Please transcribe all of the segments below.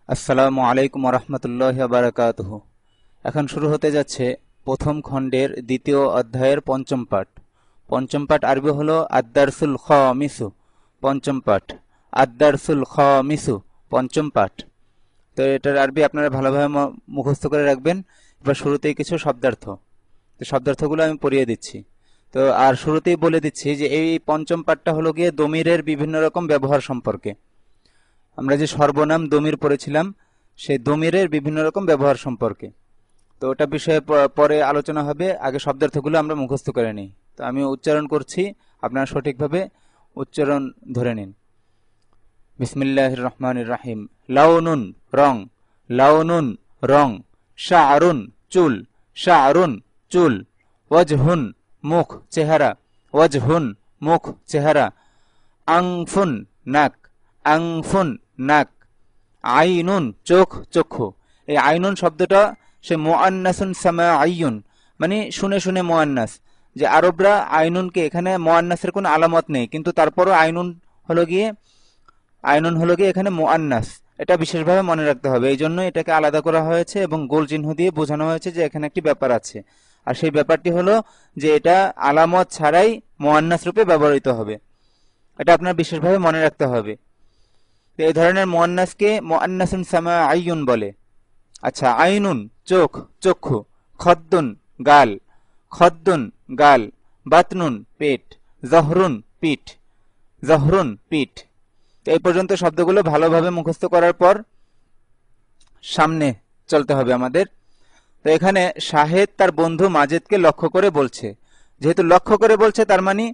আসসালামু আলাইকুম ওয়া রাহমাতুল্লাহি ওয়া বারাকাতুহু। এখন শুরু হতে যাচ্ছে প্রথম খণ্ডের দ্বিতীয় অধ্যায়ের পঞ্চম পাঠ। পঞ্চম পাঠ আরবি হলো আদ-দারসুল খামিসু, পঞ্চম পাঠ। আদ-দারসুল খামিসু, পঞ্চম পাঠ। তো এটার আরবি আপনারা ভালোভাবে মুখস্থ করে রাখবেন। এবার শুরুতেই কিছু শব্দার্থ, তো শব্দার্থগুলো আমি পড়িয়ে দিচ্ছি। তো আর শুরুতেই বলে দিচ্ছি যে এই পঞ্চম পাঠটা হলো গিয়ে দমিরের বিভিন্ন রকম ব্যবহার সম্পর্কে। আমরা যে সর্বনাম দমির পড়েছিলাম, সেই দমিরের বিভিন্ন রকম ব্যবহার সম্পর্কে। তো ওটা বিষয়ে পরে আলোচনা হবে, আগে শব্দার্থগুলো আমরা মুখস্থ করে নিই। তো আমি উচ্চারণ করছি, আপনারা সঠিকভাবে উচ্চারণ ধরে নিন। বিসমিল্লাহির রহমানির রহিম। লাউনুন, রং। লাউনুন, রং। শাআরুন, চুল। শাআরুন, চুল। ওয়াজহুন, মুখ, চেহারা। ওয়াজহুন, মুখ, চেহারা। আনফুন, নাক। আনফুন, নাক। আইনুন, চোখ, চক্ষু। এই আইনুন শব্দটা সে মুআন্নাসুন সামাঈয়ুন, মানে শুনে শুনে মুআন্নাস। যে আরবরা আইনুনকে, এখানে মুআন্নাসের কোনো আলামত নেই, কিন্তু তারপরও আইনুন হলো গিয়ে এখানে মুআন্নাস। এটা বিশেষভাবে মনে রাখতে হবে, এই জন্য এটাকে আলাদা করা হয়েছে এবং গোল চিহ্ন দিয়ে বোঝানো হয়েছে যে এখানে একটি ব্যাপার আছে। আর সেই ব্যাপারটি হলো যে এটা আলামত ছাড়াই মুআন্নাস রূপে ব্যবহৃত হবে। এটা আপনার বিশেষভাবে মনে রাখতে হবে। এই ধরনের মুআন্নাসকে মুআন্নাসুন সামাঈয়ুন বলে। আচ্ছা, আইনুন, চোখ, চক্ষু। খদ্দুন, গাল। খদ্দুন, গাল। বাতনুন, পেট। জহরুন, পিঠ। জহরুন, পিঠ। এই পর্যন্ত শব্দগুলো ভালোভাবে মুখস্থ করার পর সামনে চলতে হবে আমাদের। তো এখানে শাহেদ তার বন্ধু মাজেদকে লক্ষ্য করে বলছে। যেহেতু লক্ষ্য করে বলছে, তার মানে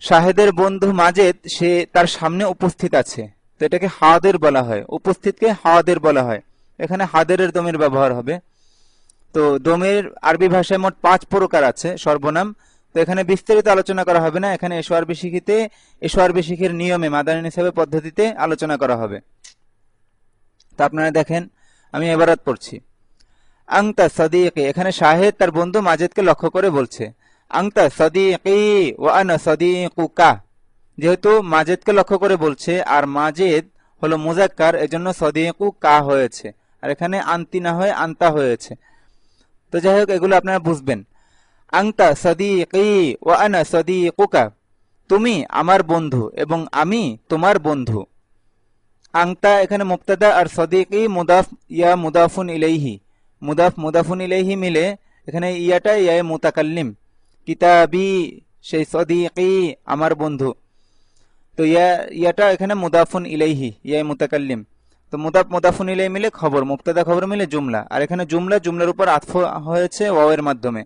শাহেদের বন্ধু মাজেদ সে তার সামনে উপস্থিত আছে। তো এটাকে হাদের বলা হয়, উপস্থিতকে হাদের বলা হয়। এখানে হাদেরের দমের ব্যবহার হবে। তো দমের আরবি ভাষায় মোট 5 প্রকার আছে সর্বনাম। তো এখানে বিস্তারিত আলোচনা করা হবে না, এখানে এসো আরবি শিখিতে, এসো আরবি শিখের নিয়মে মাদানী নিসাবে পদ্ধতিতে আলোচনা করা হবে। তো আপনারা দেখেন, আমি এবারাত পড়ছি। আংতা সাদিকি, এখানে শাহেদ তার বন্ধু মাজেদকে লক্ষ্য করে বলছে আংতা সাদিকি ওয়া আনা সাদিকুকা। যেহেতু মাজেদকে লক্ষ্য করে বলছে আর মাজেদ হলো মুজাক্কার, এজন্য সাদিকু কা হয়েছে, আর এখানে আনতি না হয়ে আনতা হয়েছে। তো যাই হোক, এগুলো আপনারা বুঝবেন। আংতা সাদিকি ওয়া আনা সাদিকুকা, তুমি আমার বন্ধু এবং আমি তোমার বন্ধু। আংতা এখানে মুবতাদা আর সাদিকি মুদাফ ইয়া মুদাফুন ইলাইহি, মুদাফ মুদাফুন ইলাইহি মিলে এখানে ইয়াটা ইয়া মুতাকাল্লিম। কিতাবি, সেই সাদিকি আমার বন্ধু। তো ইয়াটা এখানে মুদাফুন ইলাইহি, ইয়া মুতাকাল্লিম। তো মুদাফ মুদাফুন ইলাইহি মিলে খবর, মুবতাদা খবর মিলে জুমলা, আর এখানে জুমলার উপর আতফ হয়েছে ওয়াওয়ের মাধ্যমে।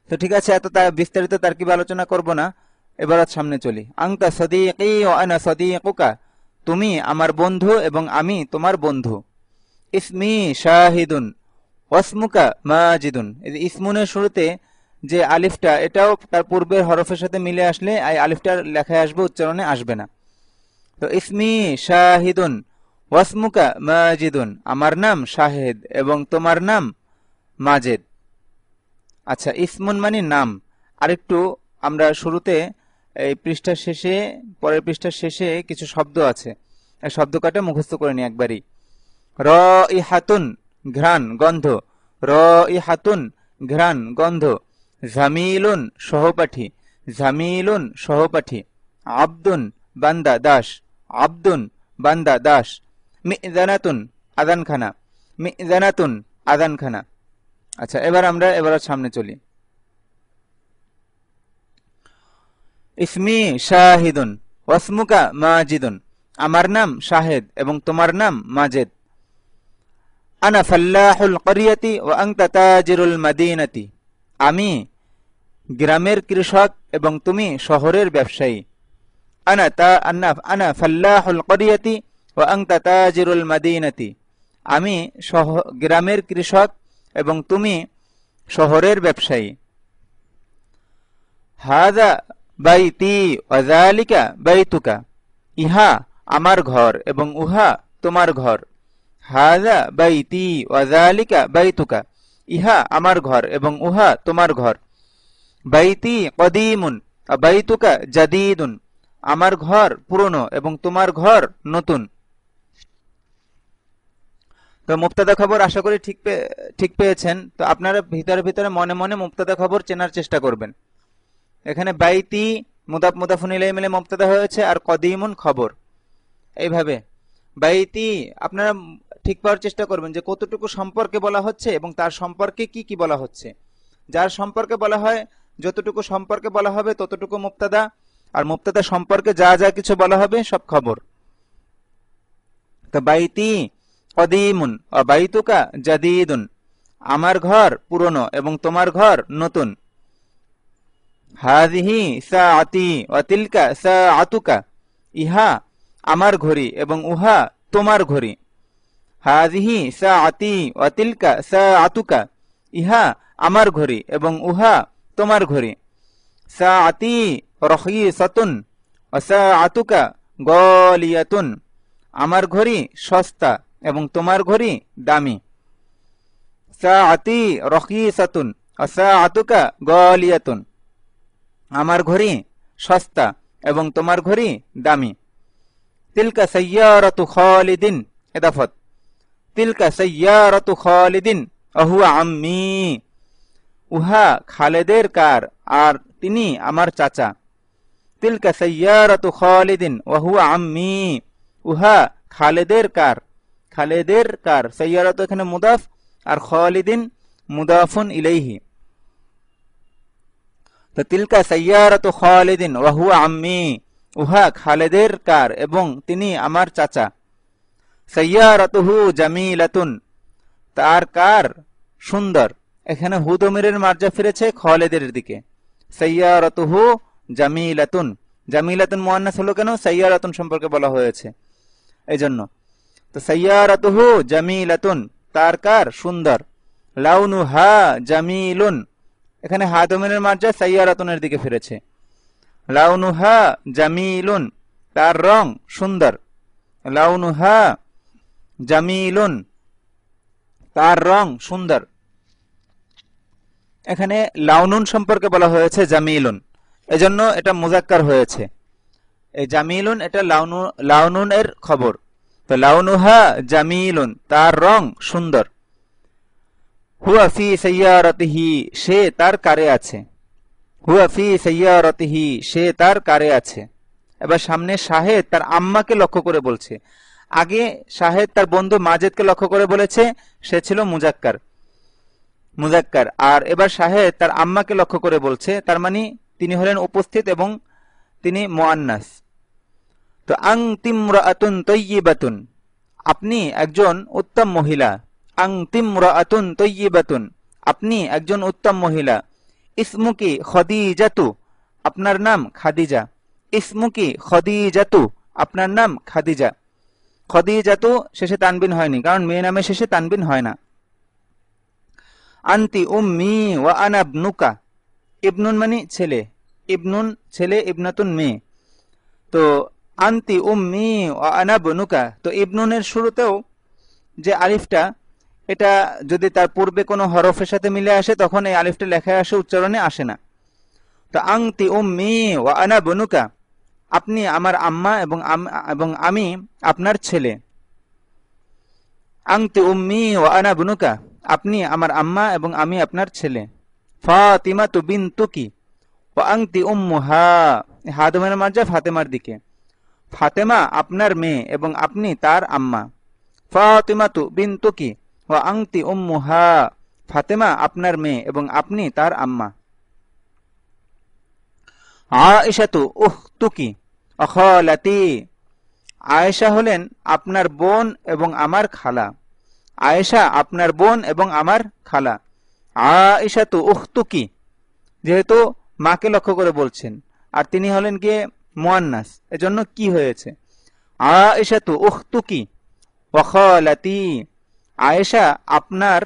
তো ঠিক আছে, এত বিস্তারিত তারকিব আলোচনা করব না, এবার সামনে চলি। আংতা সাদিকি ওয়া আনা সাদিকুকা, তুমি আমার বন্ধু এবং আমি তোমার বন্ধু। ইসমি শাহিদুন ওয়াসমুকা মাজিদুন। এই ইসমুনের শুরুতে যে আলিফটা, এটাও তার পূর্বের হরফের সাথে মিলে আসলে এই আলিফটার লেখায় আসবে, উচ্চারণে আসবে না। তো ইসমি শাহিদুন ওয়াসমুকা মাজিদুন, আমার নাম শাহেদ এবং তোমার নাম মাজেদ। আচ্ছা, ইসমুন মানে নাম। আরেকটু আমরা শুরুতে এই পৃষ্ঠার শেষে, পরের পৃষ্ঠার শেষে কিছু শব্দ আছে, এই শব্দ কাটা মুখস্থ করে নি একবারই। রাইহাতুন, ঘ্রাণ, গন্ধ। রাইহাতুন, ঘ্রাণ, গন্ধ। জামিলুন, সহপাঠী। জামিলুন, সহপাঠী। আব্দুন, বান্দা, দাস। আব্দুন, বান্দা, দাস। মিজানাতুন, আযানখানা। মিজানাতুন, আযানখানা। আচ্ছা, এবার সামনে চলি। ইসমি শাহিদুন ওয়াসমুকা মাজিদুন, আমার নাম শাহেদ এবং তোমার নাম মাজেদ। আনা ফাল্লাহুল ক্বরিয়াতি ওয়া আনতা তাজিরুল মাদিনাতি, আমি গ্রামের কৃষক এবং তুমি শহরের ব্যবসায়ী। আনা ফাল্লাহুল ক্বরিয়াতি ওয়া আনতা তাজিরুল মাদিনাতি, আমি গ্রামের কৃষক এবং তুমি শহরের ব্যবসায়ী। হাযা বাইতি ওয়া যালিকা বাইতুকা, ইহা আমার ঘর এবং উহা তোমার ঘর। হাযা বাইতি ওয়া যালিকা বাইতুকা, ইহা আমার ঘর এবং উহা তোমার ঘর। বাইতি কদীমুন ওয়া বাইতুকা জাদীদুন, আমার ঘর পুরনো এবং তোমার ঘর নতুন। তো মুবতাদা খবর আশা করি ঠিক পেয়েছেন। তো আপনারা ভিতরে ভিতরে মনে মনে মুবতাদা খবর চেনার চেষ্টা করবেন। এখানে বাইতি মুদাফ মুদাফুন ইলাইহি মিলে মুবতাদা হয়েছে, আর কদীমুন খবর। এইভাবে বাইতি আপনারা ঠিক পাওয়ার চেষ্টা করবেন যে কতটুকু সম্পর্কে বলা হচ্ছে এবং তার সম্পর্কে কি কি বলা হচ্ছে। যার সম্পর্কে বলা হয়, যতটুকু সম্পর্কে বলা হবে ততটুকু মুবতাদা, আর মুবতাদা সম্পর্কে যা যা কিছু বলা হবে সব খবর। তো বাইতি কদীমুন ওয়া বাইতুকা জাদীদুন, আমার ঘর পুরনো এবং তোমার ঘর নতুন। হাযিহি সাআতি ওয়া তিলকা সাআতুকা, ইহা আমার ঘড়ি এবং উহা তোমার ঘড়ি। হাযিহি সাআতি ওয়া তিলকা সাআতুকা, ইহা আমার ঘড়ি এবং উহা তোমার ঘড়ি। সাআতি রখিসাতুন ওয়া সাআতুকা গালিয়াতুন, আমার ঘড়ি সস্তা এবং তোমার ঘড়ি দামি। সাআতি রখিসাতুন ওয়া সাআতুকা গালিয়াতুন, আমার ঘড়ি সস্তা এবং তোমার ঘড়ি দামি। তিলকা সাইয়ারাতু খালিদিন, ইদাফত তিলকা সাইয়ারাতু খালিদিন ওয়া হুয়া আম্মি, উহা খালেদের কার আর তিনি আমার চাচা। তিলকা সাইয়ারাতু খালিদিন ওয়া হুয়া আম্মি, উহা খালেদের কার। খালেদের কার, সাইয়ারাতু এখানে মুদাফ আর খালিদিন মুদাফুন ইলাইহি। তো তিলকা সাইয়ারাতু খালিদিন ওয়া হুয়া আম্মি, উহা খালেদের কার এবং তিনি আমার চাচা। সাইয়ারাতুহু জামিলাতুন, তার কার সুন্দর। এখানে হু দমিরের মার্জা ফিরেছে খালেদের দিকে। সাইয়ারাতুহু জামিলাতুন, জামিলাতুন মুআন্নাস হলো কেন? সাইয়ারাতুন সম্পর্কে বলা হয়েছে এইজন্য। তো সাইয়ারাতুহু জামিলাতুন, তার কার সুন্দর। লাউনুহা জামিলুন, এখানে হা দমিরের মার্জা সাইয়ারাতুনের দিকে ফিরেছে। লাউনুহা জামিলুন, তার রং সুন্দর। লাউনুহা জামিলুন, তার রং সুন্দর। এখানে লাউনুন সম্পর্কে বলা হয়েছে জামিলুন, এজন্য এটা মুজাক্কার হয়েছে। এই জামিলুন এটা লাউনুন এর খবর। তো লাউনুহা জামিলুন, তার রং সুন্দর। হুয়া ফি সাইয়ারাতিহি, সে তার কারে আছে। হুয়া ফি সাইয়ারাতিহি, সে তার কারে আছে। এবার সামনে শাহেদ তার আম্মাকে লক্ষ্য করে বলছে। আগে শাহেদ তার বন্ধু মাজেদকে লক্ষ্য করে বলেছে, সে ছিল মুজাক্কার। আর এবার শাহেদ তার আম্মাকে লক্ষ্য করে বলছে, তার মানে তিনি হলেন উপস্থিত এবং তিনি মুআন্নাস। তো আনতিমরাআতুন তাইয়্যিবাতুন, আপনি একজন উত্তম মহিলা। আনতিমরাআতুন তাইয়্যিবাতুন, আপনি একজন উত্তম মহিলা। ইসমুকি খদিজাতু, আপনার নাম খাদিজা। ইসমুকি খদিজাতু, আপনার নাম খাদিজা। খদিজাতু শেষে তানবিন হয়নি, কারণ মেয়ে নামে শেষে তানবিন হয় না। আনতি উম্মি ওয়া আনা ইবনুকা, ইবনুন মানে ছেলে, ইবনুন ছেলে, ইবনাতুন মেয়ে। তো আনতি উম্মি ওয়া আনা ইবনুকা, তো ইবনুনের শুরুতেও যে আলিফটা, এটা যদি তার পূর্বে কোনো হরফের সাথে মিলে আসে তখন এই আলিফটা লেখায় আসে, উচ্চারণে আসে না। তো আনতি উম্মি ওয়া আনা ইবনুকা, আপনি আমার আম্মা এবং আমি আপনার ছেলে। আনতি উম্মি ওয়া আনা ইবনুকা, আপনি আমার আম্মা এবং আমি আপনার ছেলে। ফাতিমাতু বিনতুকি ওয়া আনতি উম্মুহা, হাদমের মার্জা ফাতেমার দিকে। ফাতেমা আপনার মেয়ে এবং আপনি তার আম্মা। ফাতিমাতু বিনতুকি ওয়া আনতি উম্মুহা, ফাতেমা আপনার মেয়ে এবং আপনি তার আম্মা। আয়েশাতু উখতুকি ওয়া খালাতি, আয়েশা হলেন আপনার বোন এবং আমার খালা। আয়েশা আপনার বোন এবং আমার খালা। আয়েশাতু উখতুকি, যেহেতু মাকে লক্ষ্য করে বলছেন, আর তিনি হলেন গিয়ে মুয়ান্নাস, এজন্য কি হয়েছে? আয়েশাতু উখতুকি ওয়া খালাতি, আয়েশা আপনার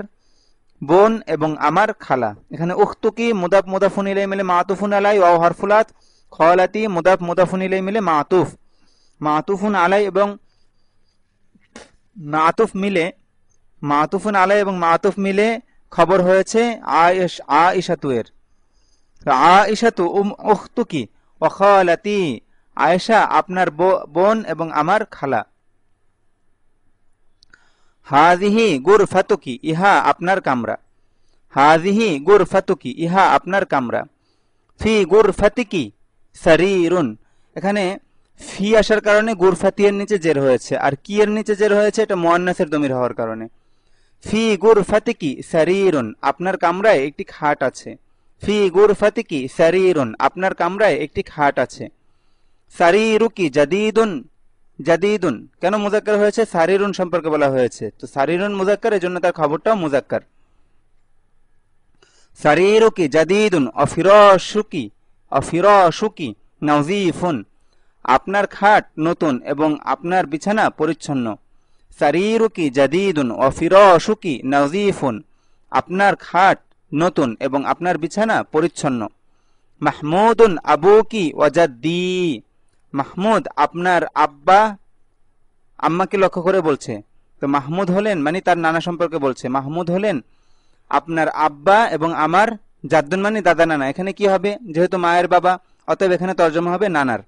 বোন এবং আমার খালা। এখানে উখতুকি মুদাফ মুদাফুন ইলাইহি মিলে মাতুফুন আলাই, ওয়া হারফুলাত, খালাতি মুদাফ মুদাফুন ইলাইহি মিলে মাতুফ, মাতুফুন আলাই এবং মাতুফ মিলে, মাতুফুন আলাই এবং মাতুফ মিলে খবর হয়েছে আয়েশাতু এর। আয়েশাতু উখতুকি ওয়া খালাতি, আয়েশা আপনার বোন এবং আমার খালা। হাযিহি গুরফাতুকি, ইহা আপনার কামরা। হাযিহি গুরফাতুকি, ইহা আপনার কামরা। ফি গুরফাতিকি সারিরুন, এখানে ফি আসার কারণে গুরফাতি এর নিচে জের হয়েছে, আর কি এর নিচে জের হয়েছে? এটা মুয়ান্নাসের দমির হওয়ার কারণে। ফি গুরফাতিকি সারিরুন, আপনার কামরায় একটি খাট আছে। ফি গুরফাতিকি সারিরুন, আপনার কামরায় একটি খাট আছে। সারিরুকি জাদিদুন, জাদিদুন কেন মুজাক্কার হয়েছে? সারিরুন সম্পর্কে বলা হয়েছে, তো সারিরুন মুজাক্কার, এজন্য তার খবরটাও মুজাক্কার। সারিরুকি জাদিদুন অফিরাশুকি, অফিরাশুকি নাযীফুন, আপনার খাট নতুন এবং আপনার বিছানা পরিচ্ছন্ন। সারিরুকি জাদিদুন অফিরাশুকি নাযীফুন, আপনার খাট নতুন এবং আপনার বিছানা পরিচ্ছন্ন। মাহমুদুন আবুকি ওয়া জাদ্দি, মাহমুদ আপনার আব্বা, আম্মাকে লক্ষ্য করে বলছে। তো মাহমুদ হলেন মানে তার নানা সম্পর্কে বলছে, মাহমুদ হলেন আপনার আব্বা এবং আমার জাদ্দুন মানে দাদা নানা। এখানে কি হবে? যেহেতু মায়ের বাবা, অতএব এখানে তর্জমা হবে নানার।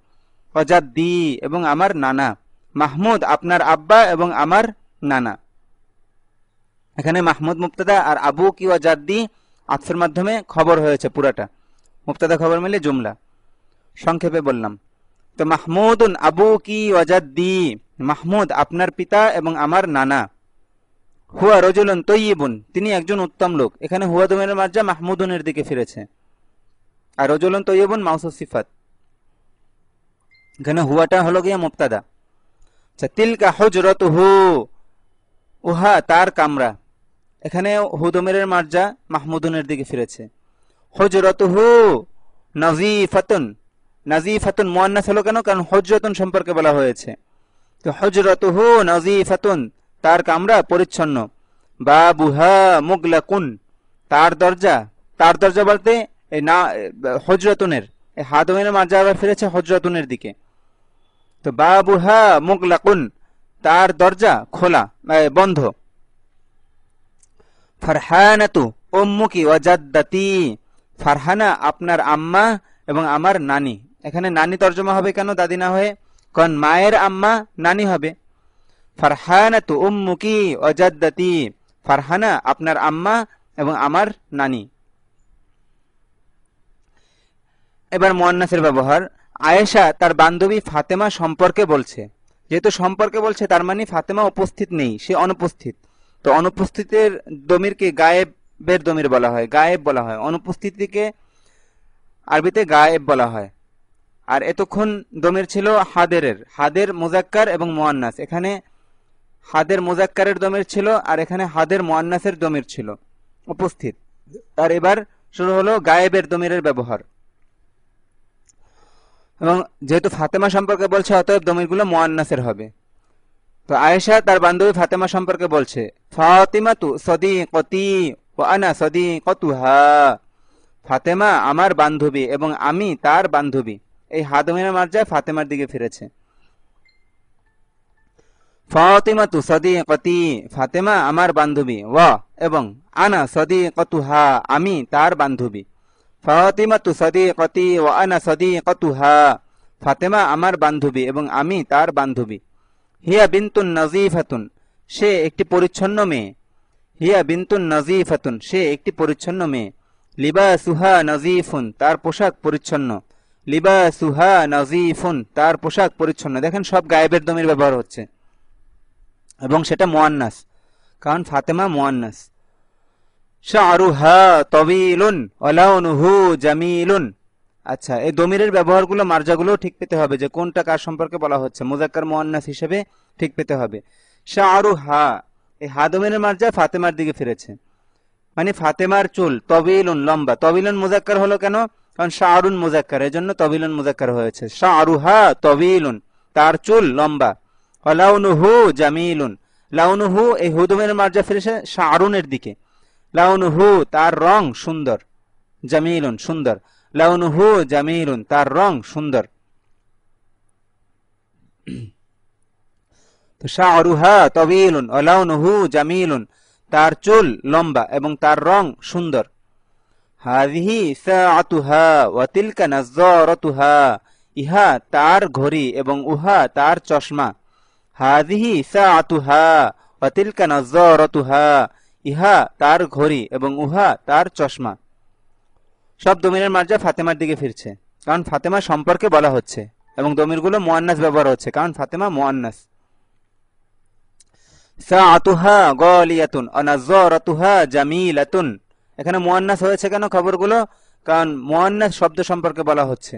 ওয়াজাদ্দি, এবং আমার নানা। মাহমুদ আপনার আব্বা এবং আমার নানা। এখানে মাহমুদ মুবতাদা আর আবু কি ওয়াজাদ্দি আতফের মাধ্যমে খবর হয়েছে পুরাটা, মুবতাদা খবর মিলে জুমলা। সংক্ষেপে বললাম, তো মাহমুদুন আবু কি ওয়াজাদ্দি, মাহমুদ আপনার পিতা এবং আমার নানা। হুয়া রজুলুন তয়্যিবুন, তিনি একজন উত্তম লোক। এখানে হুয়া দমির মার্জা মাহমুদুনের দিকে ফিরেছে, আর রজুলুন তয়্যিবুন মাউসুফ সিফাত। এখানে হুয়াটা হলো গিয়া মুবতাদা। আচ্ছা, তিলকা হুজরাতুহু, উহা তার কামরা। এখানে হু দমিরের মার্জা মাহমুদুনের দিকে ফিরেছে। হুজরাতুহু নাযীফাতুন, নাযীফাতুন মুয়ান্নাস হলো কেন? কারণ হুজরাতুন সম্পর্কে বলা হয়েছে। তো হুজরাতুহু নাযীফাতুন, তার কামরা পরিচ্ছন্ন। বাবুহা মুগলাকুন, তার দরজা, তার দরজা বলতে এই না হুজরাতুনের, এই হাদমের মার্জা আবার ফিরেছে হুজরাতুনের দিকে। তো বাবুহা মুগলাকুন, তার দরজা খোলা, বন্ধ। ফারহানাতু উম্মুকি ওয়া জাদ্দাতি, ফারহানা আপনার আম্মা এবং আমার নানি। এখানে নানি তর্জমা হবে কেন দাদি না হয়ে? কারণ মায়ের আম্মা নানি হবে। ফারহানাতু উম্মুকি ওয়া জাদ্দাতি, ফারহানা আপনার আম্মা এবং আমার নানি। এবার মুয়ান্নাসের ব্যবহার। আয়েশা তার বান্ধবী ফাতেমা সম্পর্কে বলছে। যেহেতু সম্পর্কে বলছে, তার মানে ফাতেমা উপস্থিত নেই, সে অনুপস্থিত। তো অনুপস্থিতের দমিরকে গায়েবের দমির বলা হয়, গায়েব বলা হয়। অনুপস্থিতিকে আরবিতে গায়েব বলা হয়। আর এতক্ষণ দমির ছিল হাদেরের, হাদের মুজাক্কার এবং মুয়ান্নাস। এখানে হাদের মুজাক্কারের দমির ছিল, আর এখানে হাদের মুয়ান্নাসের দমির ছিল উপস্থিত। আর এবার শুরু হলো গায়েবের দমিরের ব্যবহার। এবং যেহেতু ফাতেমা সম্পর্কে বলছে, অতএব দমিরগুলো মুয়ান্নাসের হবে। তো আয়েশা তার বান্ধবী ফাতেমা সম্পর্কে বলছে, ফাতিমাতু সাদিকাতি ওয়া আনা সাদিকাতুহা, ফাতেমা আমার বান্ধবী এবং আমি তার বান্ধবী। এই হাদমিনা মার্জা ফাতেমার দিকে ফিরেছে। ফাতিমাতু সাদিকাতি, ফাতেমা আমার বান্ধবী। ওয়া এবং আনা সাদিকাতুহা, আমি তার বান্ধবী। ফাতিমাতু সাদিকাতি ওয়া আনা সাদিকাতুহা, ফাতেমা আমার বান্ধবী এবং আমি তার বান্ধবী। হিয়া বিনতুন নাযীফাতুন, সে একটি পরিচ্ছন্ন মেয়ে। হিয়া বিনতুন নাযীফাতুন, সে একটি পরিচ্ছন্ন মেয়ে। লিবাসুহা নাযীফুন, তার পোশাক পরিচ্ছন্ন। লিবাসুহা নাযীফুন, তার পোশাক পরিচ্ছন্ন। দেখেন সব গায়েবের দমির ব্যবহার হচ্ছে এবং সেটা মুয়ান্নাস, কারণ ফাতেমা মুয়ান্নাস। শা'রুহা তাওয়ীলুন ওয়া লাউনুহু জামিলুন। আচ্ছা, এই দমিরের ব্যবহারগুলো মার্জাগুলো ঠিক পেতে হবে, যে কোনটা কার সম্পর্কে বলা হচ্ছে, মুজাক্কার মুয়ান্নাস হিসেবে ঠিক পেতে হবে। শা'রুহা, এই হা দমিরের মার্জা ফাতেমার দিকে ফিরেছে, মানে ফাতেমার চুল। তাওয়ীলুন লম্বা, তাওয়ীলুন মুজাক্কার হলো কেন? কারণ শাআরুন মুযাক্কার, এজন্য তবিলুন মুযাক্কার হয়েছে। শাআরুহা তবিলুন, তার চুল লম্বা। লাউনুহু জামিলুন, লাউনুহু এই হুদুমের মার্জা ফিরেছে শাআরুনের দিকে। লাউনুহু তার রং সুন্দর, জামিলুন সুন্দর, লাউনুহু জামিলুন তার রং সুন্দর। তো শাআরুহা তবিলুন ওয়া লাউনুহু জামিলুন, তার চুল লম্বা এবং তার রং সুন্দর। হাযিহি সাআতুহা ওয়া তিলকা নাযারাতুহা, ইহা তার ঘড়ি এবং উহা তার চশমা। হাযিহি সাআতুহা ওয়া তিলকা নাযারাতুহা, ইহা তার ঘড়ি এবং উহা তার চশমা। সব দমিরের মার্জা ফাতেমার দিকে ফিরছে, কারণ ফাতেমা সম্পর্কে বলা হচ্ছে, এবং দমিরগুলো মুআন্নাস ব্যবহার হচ্ছে, কারণ ফাতেমা মুআন্নাস। সাআতুহা গালিয়াতুন ওয়া নাযারাতুহা জামিলাতুন, এখানে মুআন্নাস হয়েছে কেন খবরগুলো? কারণ মুআন্নাস শব্দ সম্পর্কে বলা হচ্ছে।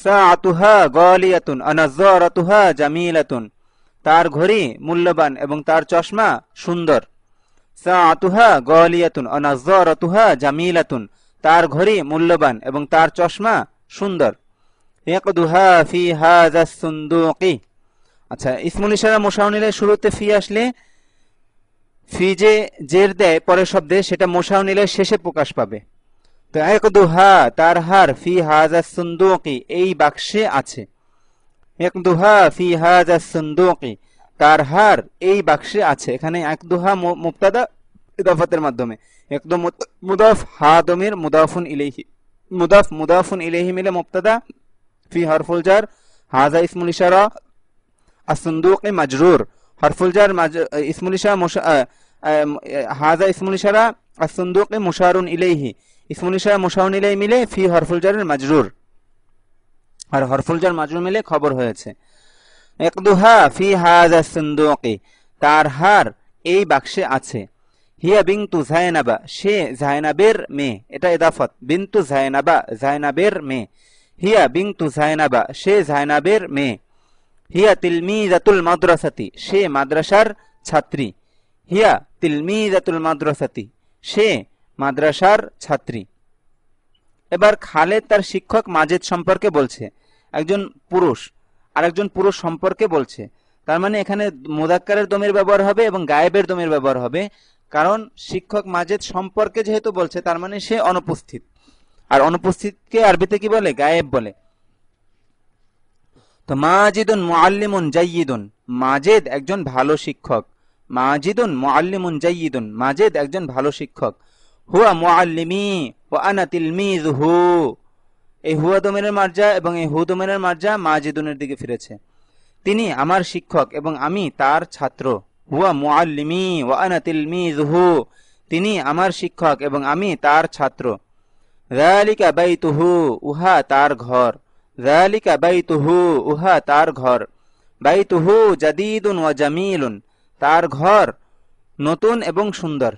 সাআতুহা গালিয়াতুন ওয়া নাযারাতুহা জামিলাতুন, তার ঘড়ি মূল্যবান এবং তার চশমা সুন্দর। সাআতুহা গালিয়াতুন ওয়া নাযারাতুহা জামিলাতুন, তার ঘড়ি মূল্যবান এবং তার চশমা সুন্দর। ইয়াকদুহা ফি হাযাস সুনদুকি, আচ্ছা ইসমুল ইশারা মুশাউনিলে শুরুতে ফি আসলে ফি যে জের দেয় পরের শব্দে, সেটা মুশাউনিলের শেষে প্রকাশ পাবে। তো ইয়াকদুহা তার হার ফি হাযাস সুনদুকি এই বাক্সে আছে। ইয়াকদুহা ফি হাযাস সুনদুকি, তার হার এই বাক্সে আছে। এখানে ইয়াকদুহা মুবতাদা ইদাফাতের মাধ্যমে, একদম মুদাফ হা দমির মুদাফুন ইলাইহি, মুদাফ মুদাফুন ইলাইহি মিলে মুবতাদা, ফি হরফুল জার, হাযা ইসমুল ইশারা, as-sunduqi majrুর, হরফুল জার ইসমুল ইশারা, হাযা ইসমুল ইশারা, as-sunduqi মুশারুন ইলাইহি, ইসমুল ইশারা মুশারুন ইলাইহি মিলে ফি হরফুল জারের মাজরুর, আর হরফুল জার মাজরুর মিলে খবর হয়েছে। ইয়াকদুহা ফি হাযা as-sunduqi, তার হার এই বাক্সে আছে। হিয়া বিনতু যায়নাবা, সে যায়নাবের মেয়ে, এটা ইদাফাত, বিনতু যায়নাবা যায়নাবের মেয়ে। হিয়া বিনতু যায়নাবা, সে যায়নাবের মেয়ে। হিয়া তিলমিজাতুল মাদ্রাসাতি, সে মাদ্রাসার ছাত্রী। হিয়া তিলমিজাতুল মাদ্রাসাতি, সে মাদ্রাসার ছাত্রী। এবার খালেদ তার শিক্ষক মাজেদ সম্পর্কে বলছে, একজন পুরুষ আরেকজন পুরুষ সম্পর্কে বলছে। তার মানে এখানে মুযাক্কারের দমির ব্যবহার হবে এবং গায়েবের দমির ব্যবহার হবে, কারণ শিক্ষক মাজেদ সম্পর্কে যেহেতু বলছে, তার মানে সে অনুপস্থিত, আর অনুপস্থিতকে আরবিতে কি বলে? গায়েব বলে। তো মাজিদুন মুআল্লিমুন জাইয়িদুন, মাজেদ একজন ভালো শিক্ষক। মাজিদুন মুআল্লিমুন জাইয়িদুন, মাজেদ একজন ভালো শিক্ষক। হুয়া মুআল্লিমি ওয়া আনা তিলমিযুহু, এই হুয়া দমিরের মার্জা এবং এই হু দমিরের মার্জা মাজিদুনের দিকে ফিরেছে। তিনি আমার শিক্ষক এবং আমি তার ছাত্র। হুয়া মুআল্লিমি ওয়া আনা তিলমিযুহু, তিনি আমার শিক্ষক এবং আমি তার ছাত্র। যালিকা বাইতুহু, উহা তার ঘর। যালিকা বাইতুহু, উহা তার ঘর। বাইতুহু জাদীদুন ওয়া জামিলুন, তার ঘর নতুন এবং সুন্দর।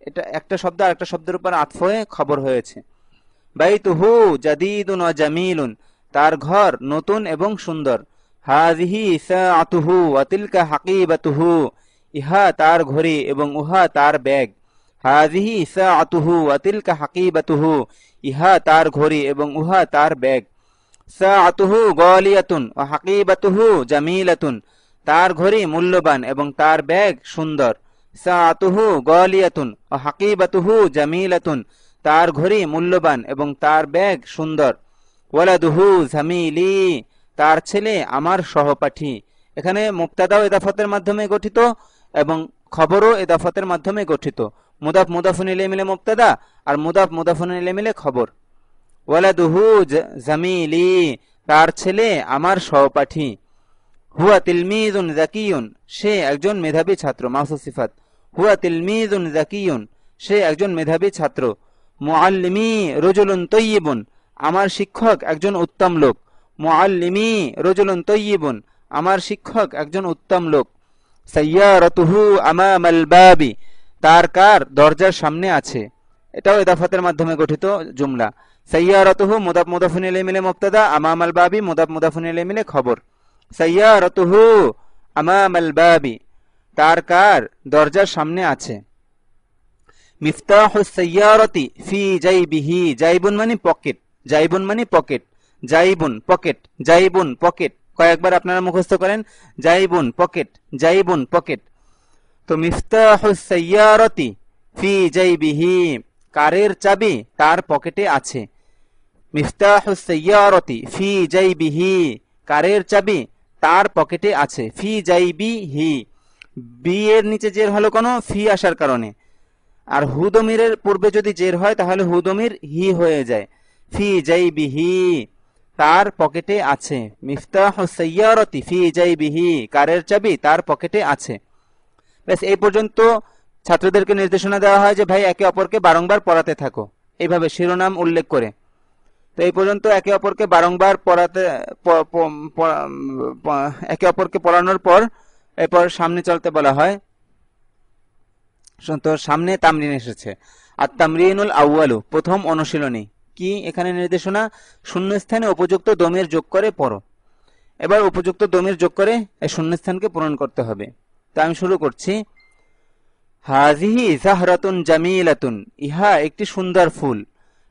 এটা একটা শব্দ আরেকটা শব্দের উপর আতফ হয়ে খবর হয়েছে। বাইতুহু জাদীদুন ওয়া জামিলুন, তার ঘর নতুন এবং সুন্দর। হাযিহি সাআতুহু ওয়া তিলকা হাকিবাতুহু, ইহা তার ঘড়ি এবং উহা তার ব্যাগ। হাযিহি সাআতুহু ওয়া তিলকা হাকিবাতুহু, ইহা তার ঘড়ি এবং উহা তার ব্যাগ। সাআতুহু গালিয়াতুন ওয়া হাকিবাতুহু জামিলাতুন, তার ঘড়ি মূল্যবান এবং তার ব্যাগ সুন্দর। সাআতুহু গালিয়াতুন ওয়া হাকিবাতুহু জামিলাতুন, তার ঘড়ি মূল্যবান এবং তার ব্যাগ সুন্দর। ওয়ালাদুহু জামিলি, তার ছেলে আমার সহপাঠী। এখানে মুবতাদাও ইদাফাতের মাধ্যমে গঠিত এবং খবরও ইদাফাতের মাধ্যমে গঠিত। মুদাফ মুদাফুন ইলাইহি মিলে মুবতাদা আর মুদাফ মুদাফুন ইলাইহি মিলে খবর। ওয়ালাদুহু জামিলি, তার ছেলে আমার সহপাঠী। হুয়া তিলমিযুন যাকিয়ুন, সে একজন মেধাবী ছাত্র। মাউসুফ সিফাত, হুয়া তিলমিযুন যাকিয়ুন, সে একজন মেধাবী ছাত্র। মুআল্লিমি রাজুলুন তাইয়্যিবুন, আমার শিক্ষক একজন উত্তম লোক। মুআল্লিমি রাজুলুন তাইয়্যিবুন, আমার শিক্ষক একজন উত্তম লোক। সাইয়ারাতুহু আমামাল বাবি, তার কার দরজার সামনে আছে। এটাও ইদাফাতের মাধ্যমে গঠিত জুমলা। সাইয়ারাতুহু মুদাফ মুদাফুন ইলাইহি মিলে মুবতাদা, আমামাল বাবি মুদাফ মুদাফুন ইলাইহি মিলে খবর। সাইয়ারাতুহু আমামাল বাবি, তার কার দরজার সামনে আছে। মিফতাহুস সাইয়ারাতি ফি জাইবিহি, জাইবুন মানে পকেট, জাইবুন মানে পকেট, জাইবুন পকেট, জাইবুন পকেট, কয়েকবার আপনারা মুখস্থ করেন, জাইবুন পকেট, জাইবুন পকেট। তো মিফতাহুস সাইয়ারাতি ফি জাইবিহি, কারের চাবি তার পকেটে আছে। মিফতাহুস সাইয়ারাতি ফি জাইবিহি, কারের চাবি তার পকেটে আছে। ফি জাইবিহি, বি এর নিচে জের হলো কোনো ফি আসার কারণে, আর হুদমিরের পূর্বে যদি জের হয় তাহলে হুদমির হি হয়ে যায়। ফি জাইবিহি, তার পকেটে আছে। মিফতাহুস সাইয়ারাতি ফি জাইবিহি, কারের চাবি তার পকেটে আছে। ব্যাস এই পর্যন্ত ছাত্রদেরকে নির্দেশনা দেওয়া হয় যে ভাই একে অপরকে বারংবার পড়াতে থাকো, এইভাবে শিরোনাম উল্লেখ করে। তো এই পর্যন্ত একে অপরকে বারংবার একে অপরকে পড়ানোর পর এরপর সামনে চলতে বলা হয়। তো সামনে তামরিন এসেছে। আর তামরিনুল আউয়ালু, প্রথম অনুশীলনী কি এখানে নির্দেশনা, শূন্যস্থানে উপযুক্ত দমির যোগ করে পড়ো। এবার উপযুক্ত দমির যোগ করে এই শূন্যস্থানকে পূরণ করতে হবে। তা আমি শুরু করছি। হাজিহি জাহরাতুন জামিলাতুন, ইহা একটি সুন্দর ফুল।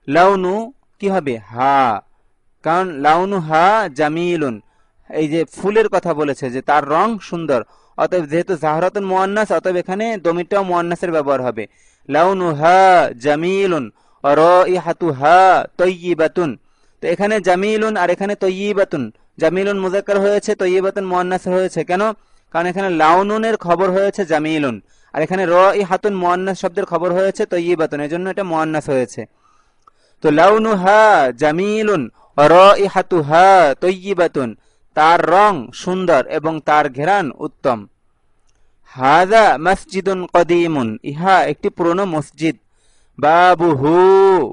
লাউনু কি হবে, হা, কারণ লাউনু হা জামিলুন, এই যে ফুলের কথা বলেছে যে তার রং সুন্দর, অতএব যেহেতু জাহরাতুন মুআন্নাস অতএব এখানে দমিরটাও মুআন্নাসের ব্যবহার হবে। লাউনু হা জামিলুন রাইহাতু হা তাইয়িবাতুন, তো এখানে জামিলুন আর এখানে তাইয়িবাতুন, জামিলুন মুযাক্কার হয়েছে, তাইয়িবাতুন মুআন্নাস হয়েছে কেন, কারণ এখানে লাউনুনের খবর হয়েছে জামিলুন, আর এখানে রাইহাতুন মুআন্নাস শব্দের খবর হয়েছে তাইয়িবাতুন, এজন্য এটা মুআন্নাস হয়েছে। তো লাউনুহা জামিলুন রাইহাতুহা তাইয়িবাতুন, তার রং সুন্দর এবং তার ঘ্রাণ উত্তম। হাযা মসজিদুন কদীমুন, ইহা একটি পুরনো মসজিদ। বাবুহু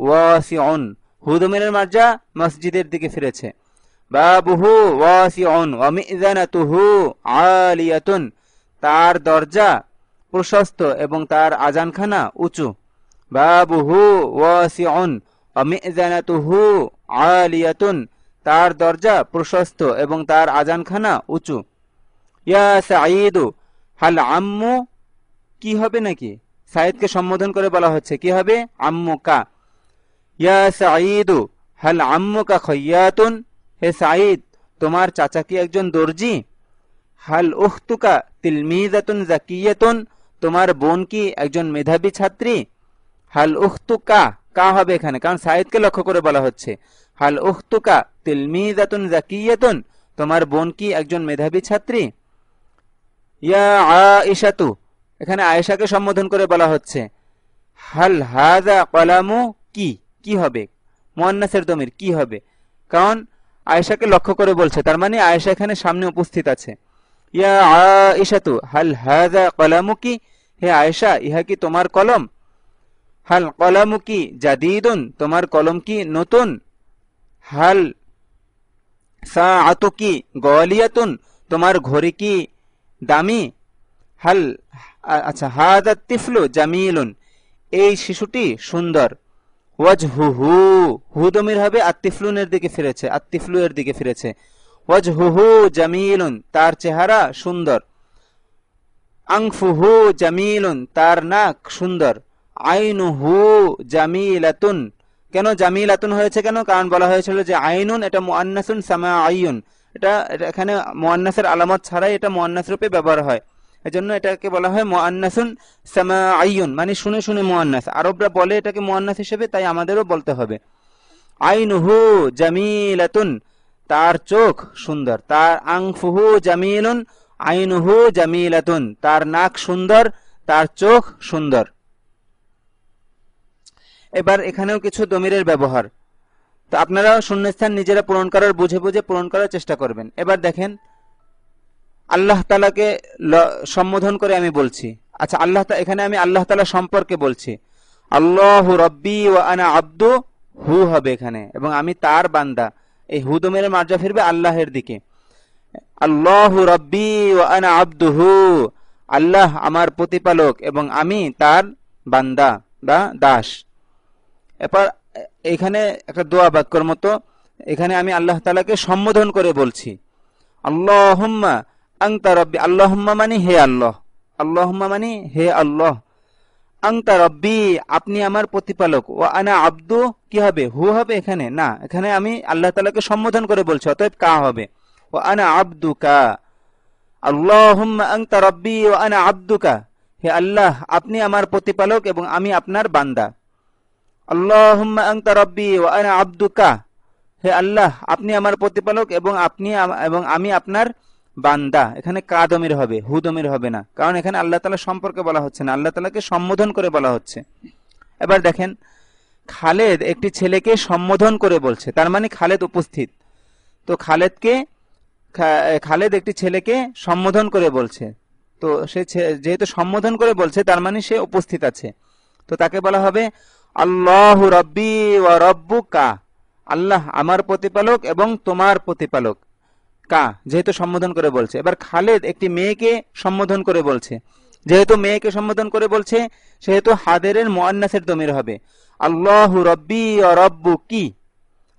ওয়াসিউন, হু দমিরের মার্জা মসজিদের দিকে ফিরেছে। বাবুহু ওয়াসিউন ওয়া মিযানাতুহু আলিয়াতুন, তার দরজা প্রশস্ত এবং তার আজানখানা উঁচু। বাবুহু ওয়াসিউন ওয়া মিযানাতুহু আলিয়াতুন, তার দরজা প্রশস্ত এবং তার আজানখানা উঁচু। ইয়া সাঈদু, হাল আম্মু কি হবে নাকি, সাঈদকে সম্বোধন করে বলা হচ্ছে, কি হবে, আম্মুকা। ইয়া সাঈদু হাল আম্মুকা খাইয়াতুন, হে সাঈদ তোমার চাচা কি একজন দর্জি। হাল উখতুকা তিলমিজাতুন যাকিয়াতুন, তোমার বোন কি একজন মেধাবী ছাত্রী। হাল উখতুকা, কা হবে এখানে, কারণ সাঈদকে লক্ষ্য করে বলা হচ্ছে। হাল উখতুকা তিলমিজাতুন যাকিয়াতুন, তোমার বোন কি একজন মেধাবী ছাত্রী। ইয়া আয়েশাতু, এখানে আয়েশাকে সম্বোধন করে বলা হচ্ছে। হাল হাযা কলামু, কি কি হবে, মুআন্নাসের দমির কি হবে, কারণ আয়েশাকে লক্ষ্য করে বলছে, তার মানে আয়েশা এখানে সামনে উপস্থিত আছে। ইয়া আয়েশাতু হাল হাযা কলামুকি, হে আয়েশা ইহা কি তোমার কলম। হাল কলামুকি জাদীদুন, তোমার কলম কি নতুন। হাল সাআতুকি গালিয়াতুন, তোমার ঘড়ি কি দামি। হাল, আচ্ছা, হাযা তিফলু জামিলুন, এই শিশুটি সুন্দর। ওয়াজহুহু, হু দমির হবে আত্তিফলুনের দিকে ফিরেছে, আত্তিফলু এর দিকে ফিরেছে। ওয়াজহুহু জামিলুন, তার চেহারা সুন্দর। আনফুহু জামিলুন, তার নাক সুন্দর। আইনুহু জামিলাতুন, কেন জামিলাতুন হয়েছে কেন, কারণ বলা হয়েছিল যে আইনুন এটা মুআন্নাসুন সামাঈয়ুন, এটা এখানে মুআন্নাসের আলামত ছাড়াই এটা মুআন্নাস রূপে ব্যবহার হয়, এজন্য এটাকে বলা হয় মুআন্নাসুন সামাঈয়ুন, মানে শুনে শুনে মুআন্নাস। আরবরা বলে এটাকে মুআন্নাস হিসেবে, তাই আমাদেরও বলতে হবে। আইনুহু জামিলাতুন, তার চোখ সুন্দর। তার আনফুহু জামিলুন আইনুহু জামিলাতুন, তার নাক সুন্দর, তার চোখ সুন্দর। এবার এখানেও কিছু দমিরের ব্যবহার, তো আপনারা শূন্যস্থান নিজেরা পূরণ করার বুঝে বুঝে পূরণ করার চেষ্টা করবেন। এবার দেখেন আল্লাহ তাআলাকে সম্বোধন করে আমি বলছি। আচ্ছা, এখানে আমি আল্লাহ তাআলা সম্পর্কে বলছি। আল্লাহু রাব্বি ওয়া আনা আব্দু, হু হবে এখানে, এবং আমি তার বান্দা। এই হু দমিরে মার্জা ফিরবে আল্লাহের দিকে। আল্লাহু রাব্বি ওয়া আনা আবদুহু, আল্লাহ আমার প্রতিপালক এবং আমি তার বান্দা বা দাস। এরপর এখানে একটা দোয়া বাক্যর মতো, এখানে আমি আল্লাহ তাআলাকে সম্বোধন করে বলছি। আল্লাহুম্মা আনতা রাব্বি, আল্লাহুম্মা মানে হে আল্লাহ, আল্লাহুম্মা মানে হে আল্লাহ। আংতা রব্বি, আপনি আমার প্রতিপালক, ও আনা আব্দু, কি হবে, হু হবে এখানে না, এখানে আমি আল্লাহ তাআলাকে সম্বোধন করে বলছি, অতএব কা হবে। ও আনা আব্দুকা, আল্লাহুম্মা আনতা রব্বি ওয়া আনা আব্দুকা, হে আল্লাহ আপনি আমার প্রতিপালক এবং আমি আপনার বান্দা। আল্লাহুম্মা আনতা রব্বি ওয়া আনা আব্দুকা, হে আল্লাহ আপনি আমার প্রতিপালক এবং আমি আপনার বান্দা। এখানে কা দমির হবে, হু দমির হবে না, কারণ এখানে আল্লাহ তাআলা সম্পর্কে বলা হচ্ছে না, আল্লাহ তাআলাকে সম্বোধন করে বলা হচ্ছে। এবার দেখেন, খালেদ একটি ছেলেকে সম্বোধন করে বলছে, তার মানে খালেদ উপস্থিত। তো খালেদ একটি ছেলেকে সম্বোধন করে বলছে, তো সে যেহেতু সম্বোধন করে বলছে তার মানে সে উপস্থিত আছে, তো তাকে বলা হবে আল্লাহু রব্বি ওয়া রব্বুকা, আল্লাহ আমার প্রতিপালক এবং তোমার প্রতিপালক। কা যেহেতু সম্বোধন করে বলছে। এবার খালেদ একটি মেয়েকে সম্বোধন করে বলছে, যেহেতু মেয়েকে সম্বোধন করে বলছে সেহেতু হাদেরের মুআন্নাসের দমির হবে আল্লাহু রব্বি ওয়া রব্বুকি,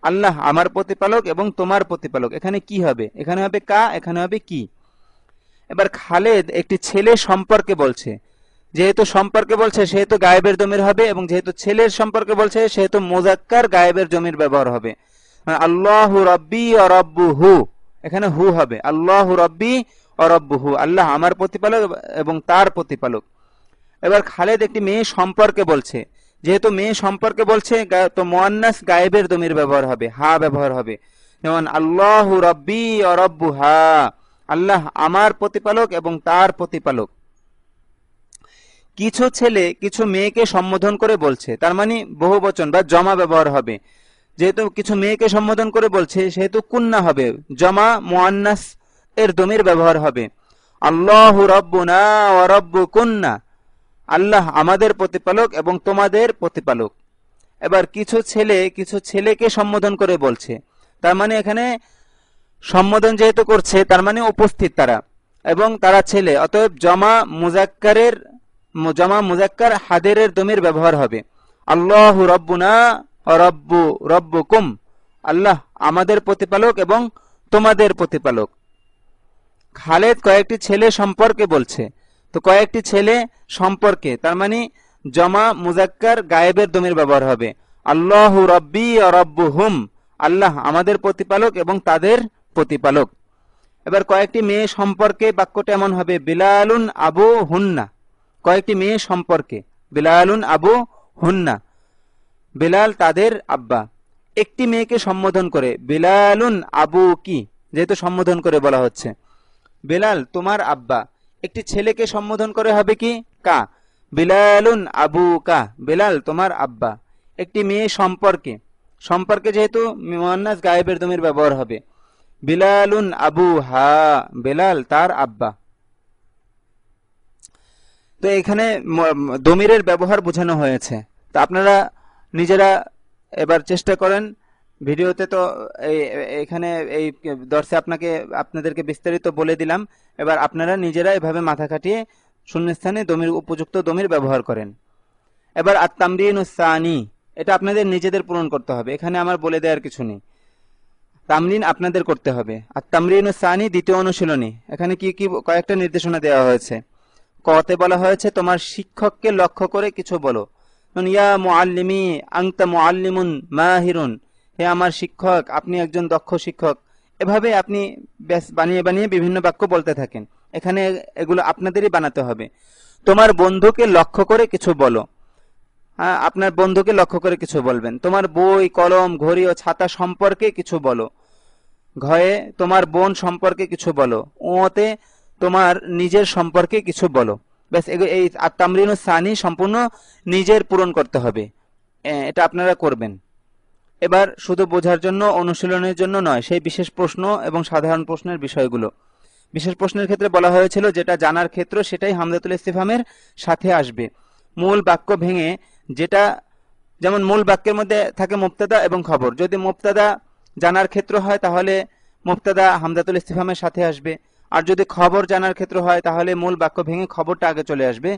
আল্লাহ আমার প্রতিপালক এবং তোমার প্রতিপালক। এখানে কি হবে, এখানে হবে কা, এখানে হবে কি। এবার খালেদ একটি ছেলে সম্পর্কে বলছে, যেহেতু সম্পর্কে বলছে সেহেতু গায়েবের দমির হবে, এবং যেহেতু ছেলের সম্পর্কে বলছে সেহেতু মুজাক্কার গায়েবের দমির ব্যবহার হবে। আল্লাহু রব্বি ওয়া রব্বুহু, এখানে হু হবে আল্লাহু রব্বি ওয়া রব্বুহু, আল্লাহ আমার প্রতিপালক এবং তার প্রতিপালক। এবার খালেদ একটি মেয়ে সম্পর্কে বলছে, যেহেতু মেয়ে সম্পর্কে বলছে তো মুআন্নাস গায়েবের দমির ব্যবহার হবে, হা ব্যবহার হবে, যেমন আল্লাহু রব্বি ওয়া রব্বুহা, আল্লাহ আমার প্রতিপালক এবং তার প্রতিপালক। কিছু ছেলে কিছু মেয়েকে সম্বোধন করে বলছে, তার মানে বহুবচন বা জমা ব্যবহার হবে, যেহেতু কিছু মেয়েকে সম্বোধন করে বলছে সেহেতু কুন্না হবে, জমা মুআন্নাস এর দমির ব্যবহার হবে আল্লাহু রব্বুনা ওয়া রব্বুকুন্না, আল্লাহ আমাদের প্রতিপালক এবং তোমাদের প্রতিপালক। এবার কিছু ছেলেকে সম্বোধন করে বলছে, তার মানে এখানে সম্বোধন যেহেতু করছে তার মানে উপস্থিত তারা, এবং তারা ছেলে, অতএব জমা মুজাক্কার হাদেরের দমির ব্যবহার হবে আল্লাহু রব্বুনা ওয়া রব্বুকুম, আল্লাহ আমাদের প্রতিপালক এবং তোমাদের প্রতিপালক। খালেদ কয়েকটি ছেলে সম্পর্কে বলছে, তো কয়েকটি ছেলে সম্পর্কে তার মানে জমা মুজাক্কার গায়েবের দমির ব্যবহার হবে আল্লাহু রব্বি ওয়া রব্বুহুম, আল্লাহ আমাদের প্রতিপালক এবং তাদের প্রতিপালক। এবার কয়েকটি মেয়ে সম্পর্কে বাক্যটা এমন হবে বিলালুন আবু হুন্না, কয়েকটি মেয়ে সম্পর্কে বিলালুন আবু হুন্না, বিলাল তাদের আব্বা। একটি মেয়েকে সম্বোধন করে বিলালুন আবু কি, যেহেতু সম্বোধন করে বলা হচ্ছে বিলাল তোমার আব্বা। একটি ছেলেকে সম্বোধন করে হবে কি কা, বিলালুন আবু কা, বিলাল তোমার আব্বা। একটি মেয়ে সম্পর্কে যেহেতু মুআন্নাস গায়েবের দমির ব্যবহার হবে বিলালুন আবু হা, বিলাল তার আব্বা। তো এখানে দমিরের ব্যবহার বোঝানো হয়েছে। তো আপনারা নিজেরা এবার চেষ্টা করেন, ভিডিওতে তো এখানে এই দর্শে আপনাদেরকে বিস্তারিত বলে দিলাম, এবার আপনারা নিজেরা এভাবে মাথা খাটিয়ে শূন্যস্থানে উপযুক্ত দমির ব্যবহার করেন। এবার আত-তামরিনুস সানি, এটা আপনাদের নিজেদের পূরণ করতে হবে, এখানে আমার বলে দেওয়ার কিছু নেই, তামরিন আপনাদের করতে হবে। আত-তামরিনুস সানি দ্বিতীয় অনুশীলনী, এখানে কি কি কয়েকটা নির্দেশনা দেওয়া হয়েছে। কতে বলা হয়েছে তোমার শিক্ষককে লক্ষ্য করে কিছু বলো, ইয়া মুআল্লিমি আনতা মুআল্লিমুন মাহিরুন, হে আমার শিক্ষক আপনি একজন দক্ষ শিক্ষক। এভাবে আপনি বানিয়ে বানিয়ে বিভিন্ন বাক্য বলতে থাকেন, এখানে এগুলো আপনাদেরই বানাতে হবে। তোমার বন্ধুকে লক্ষ্য করে কিছু বলো, হ্যাঁ আপনার বন্ধুকে লক্ষ্য করে কিছু বলবেন। তোমার বই কলম ঘড়ি ও ছাতা সম্পর্কে কিছু বলো, ঘয়ে তোমার বোন সম্পর্কে কিছু বলো, ওতে তোমার নিজের সম্পর্কে কিছু বলো। ব্যাস এই আত-তামরিনুস সানি সম্পূর্ণ নিজের পূরণ করতে হবে, এটা আপনারা করবেন। এবার শুধু বোঝার জন্য অনুশীলনের জন্য নয়, সেই বিশেষ প্রশ্ন এবং সাধারণ প্রশ্নের বিষয়গুলো। বিশেষ প্রশ্নের ক্ষেত্রে বলা হয়েছিল যেটা জানার ক্ষেত্র সেটাই হামজাতুল ইস্তিফহামের সাথে আসবে। মূল বাক্য ভেঙে যেটা, যেমন মূল বাক্যের মধ্যে থাকে মুবতাদা এবং খবর, যদি মুবতাদা জানার ক্ষেত্র হয় তাহলে মুবতাদা হামজাতুল ইস্তিফহামের সাথে আসবে, আর যদি খবর জানার ক্ষেত্র হয় তাহলে মূল বাক্য ভেঙে খবরটা আগে চলে আসবে,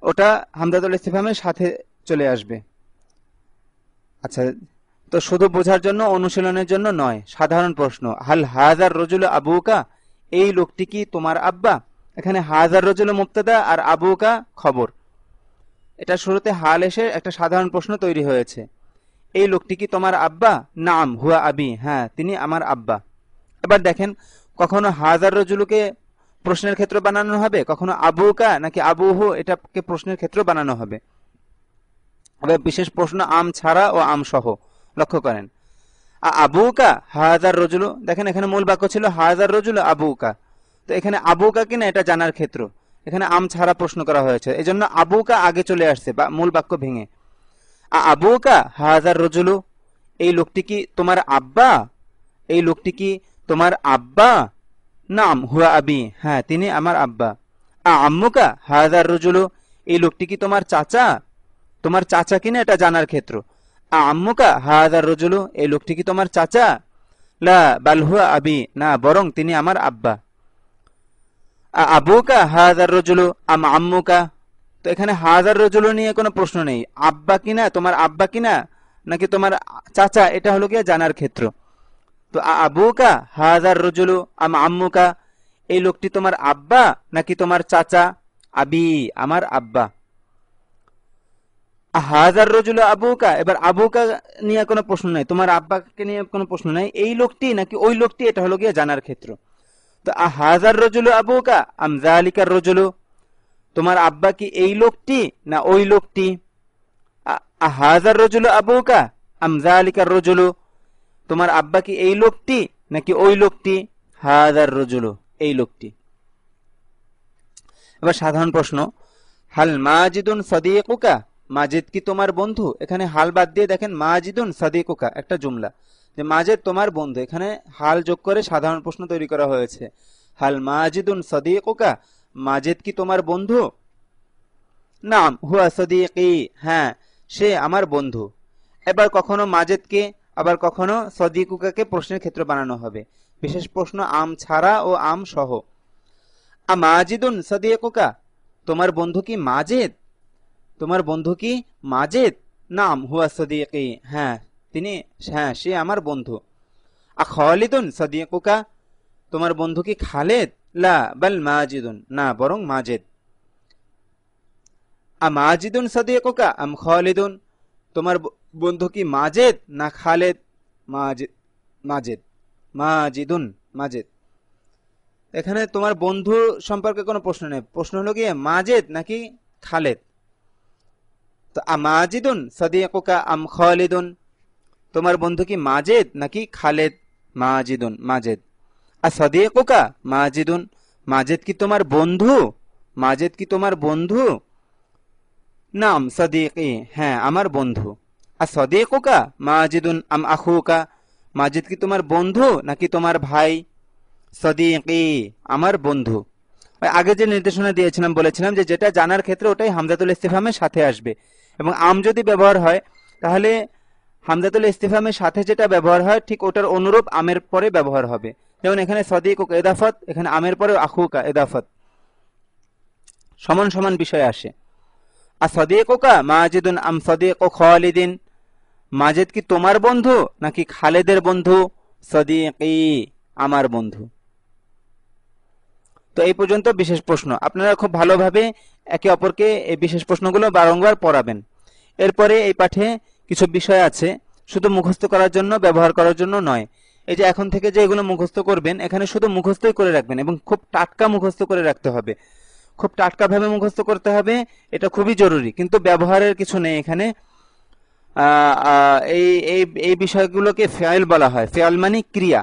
ওটা হামজাতুল ইস্তিফহামের সাথে চলে আসবে। আচ্ছা, তো শুধু বোঝার জন্য অনুশীলনের জন্য নয়, সাধারণ প্রশ্ন, হাল হাজার রজুল আবুকা, এই লোকটি কি তোমার আব্বা। এখানে হাজার রজুল মুবতাদা আর আবুকা খবর, এটা শুরুতে হাল এসে একটা সাধারণ প্রশ্ন তৈরি হয়েছে। এই লোকটি কি তোমার আব্বা? নাম হুয়া আবি, হ্যাঁ তিনি আমার আব্বা। এবার দেখেন, কখনো হাজার রজুলুকে প্রশ্নের ক্ষেত্র বানানো হবে, কখনো আবুকা নাকি আবুহু এটাকে প্রশ্নের ক্ষেত্র বানানো হবে। তবে বিশেষ প্রশ্ন আম ছাড়া ও আম সহ। লক্ষ্য করেন, আবুকা হাজার রজুলু, দেখেন এখানে মূল বাক্য ছিল হাজার রজুলু আবুকা, তো এখানে আবুকা কিনা এটা জানার ক্ষেত্র, এখানে আম ছাড়া প্রশ্ন করা হয়েছে, এই জন্য আবুকা আগে চলে আসছে বা মূল বাক্য ভেঙে। আবুকা হাজার রজুলু, এই লোকটি কি তোমার আব্বা? এই লোকটি কি তোমার আব্বা? নাম হুয়া আবি, হ্যাঁ তিনি আমার আব্বা। আম্মুকা হাজার রজুলু, এই লোকটি কি তোমার চাচা? তোমার চাচা কিনা এটা জানার ক্ষেত্র। আম্মুকা হাজার রজুলু, এই লোকটি কি তোমার চাচা? লা বাল হুয়া আবি, না বরং তিনি আমার আব্বা। আবুকা হাজার রজুলু আম আম্মুকা, তো এখানে হাজার রজুলু নিয়ে কোনো প্রশ্ন নেই, আব্বা কিনা তোমার আব্বা কিনা নাকি তোমার চাচা এটা হলো গিয়ে জানার ক্ষেত্র। তো আবুকা হাজার রজুলু আম আম্মুকা, এই লোকটি তোমার আব্বা নাকি তোমার চাচা? আবি, আমার আব্বা। হাজার রজুলু আবুকা, এবার আবুকা নিয়ে কোনো প্রশ্ন নাই, তোমার আব্বাকে নিয়ে কোনো প্রশ্ন নাই, এই লোকটি নাকি ওই লোকটি এটা হলো গিয়ে জানার ক্ষেত্র। তো হাজার রজুলু আবুকা আম যালিকার রজুলু, তোমার আব্বা কি এই লোকটি না ওই লোকটি? হাজার রজুলু আবুকা আম যালিকার রজুলু, তোমার আব্বা কি এই লোকটি নাকি ওই লোকটি? হাজার রজুলু, এই লোকটি। এবার সাধারণ প্রশ্ন, হাল মাজিদুন সাদিকুকা, মাজিদ কি তোমার বন্ধু? এখানে হাল বাদ দিয়ে দেখেন মাজিদুন সাদিকুকা একটা জুমলা, যে মাজিদ তোমার বন্ধু, এখানে হাল যোগ করে সাধারণ প্রশ্ন তৈরি করা হয়েছে। হাল মাজিদুন সাদিকুকা, মাজিদ কি তোমার বন্ধু? নাম হুয়া সাদিকি, হ্যাঁ সে আমার বন্ধু। এবার কখনো মাজিদকে আবার কখনো সাদিকুকাকে প্রশ্নের ক্ষেত্র বানানো হবে, বিশেষ প্রশ্ন আম ছাড়া ও আম সহ। মাজিদুন সাদিকুকা, তোমার বন্ধু কি মাজিদ? তোমার বন্ধু কি মাজিদ? নাম হুয়া সাদিকি, হ্যাঁ তিনি, হ্যাঁ সে আমার বন্ধু। খালিদুন সাদিকুকা, তোমার বন্ধু কি খালেদ? লা বাল মাজিদুন, না বরং মাজিদ। মাজিদুন সাদিকুকা আম খালিদুন, তোমার বন্ধু কি মাজিদ না খালেদ? মাজিদ, মাজিদ, মাজিদুন, মাজিদ। এখানে তোমার বন্ধু সম্পর্কে কোনো প্রশ্ন নেই, প্রশ্ন হলো গিয়ে মাজিদ নাকি খালেদ। তো মাজিদুন সাদিকুকা আম খালিদুন, তোমার বন্ধু কি মাজিদ নাকি খালেদ? মাজিদুন, মাজিদ। সাদিকুকা মাজিদুন, মাজিদ কি তোমার বন্ধু? মাজিদ কি তোমার বন্ধু? নাম সাদিকি, হ্যাঁ আমার বন্ধু। সাদিকুকা মাজিদুন আম আখুকা, মাজিদ কি তোমার বন্ধু নাকি তোমার ভাই? সাদিকি, আমার বন্ধু। আগে যে নির্দেশনা দিয়েছিলাম বলেছিলাম যে যেটা জানার ক্ষেত্রে ওটাই হামজাতুল ইস্তিফহামের সাথে আসবে, এবং আম যদি ব্যবহার হয় তাহলে হামজাতুল ইস্তিফহামের সাথে যেটা ব্যবহার হয় ঠিক ওটার অনুরূপ আমের পরে ব্যবহার হবে। যেমন এখানে সাদিকুকা ইদাফত, এখানে আমের পরে আখুকা ইদাফত, সমান সমান বিষয় আসে। সাদিকুকা মাজিদুন আম সাদিকু খালিদিন, মাজিদ কি তোমার বন্ধু নাকি খালেদের বন্ধু? সাদিকি, আমার বন্ধু। তো এই পর্যন্ত বিশেষ প্রশ্ন। আপনারা খুব ভালোভাবে একে অপরকে এই বিশেষ প্রশ্নগুলো বারংবার পড়াবেন। এরপরে এই পাঠে কিছু বিষয় আছে শুধু মুখস্থ করার জন্য, ব্যবহার করার জন্য নয়। এই যে এখন থেকে যে এগুলো মুখস্থ করবেন, এখানে শুধু মুখস্থই করে রাখবেন এবং খুব টাটকা মুখস্থ করে রাখতে হবে, খুব টাটকা ভাবে মুখস্থ করতে হবে, এটা খুবই জরুরি। কিন্তু ব্যবহারের কিছু নেই এখানে। এই এই এই বিষয়গুলোকে ফেয়াল বলা হয়, ফেয়াল মানে ক্রিয়া।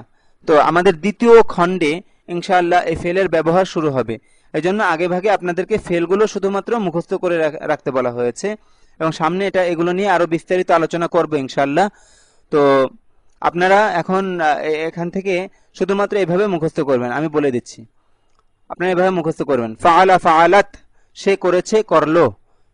তো আমাদের দ্বিতীয় খণ্ডে ইনশাআল্লাহ এই ফেলের ব্যবহার শুরু হবে, এই জন্য আগে ভাগে আপনাদেরকে ফেলগুলো শুধুমাত্র মুখস্থ করে রাখতে বলা হয়েছে, এবং সামনে এগুলো নিয়ে আরো বিস্তারিত আলোচনা করবো ইনশাআল্লাহ। তো আপনারা এখন এখান থেকে শুধুমাত্র এভাবে মুখস্থ করবেন, আমি বলে দিচ্ছি, আপনারা এভাবে মুখস্থ করবেন। ফাআলা ফাআলাত, সে করেছে করলো।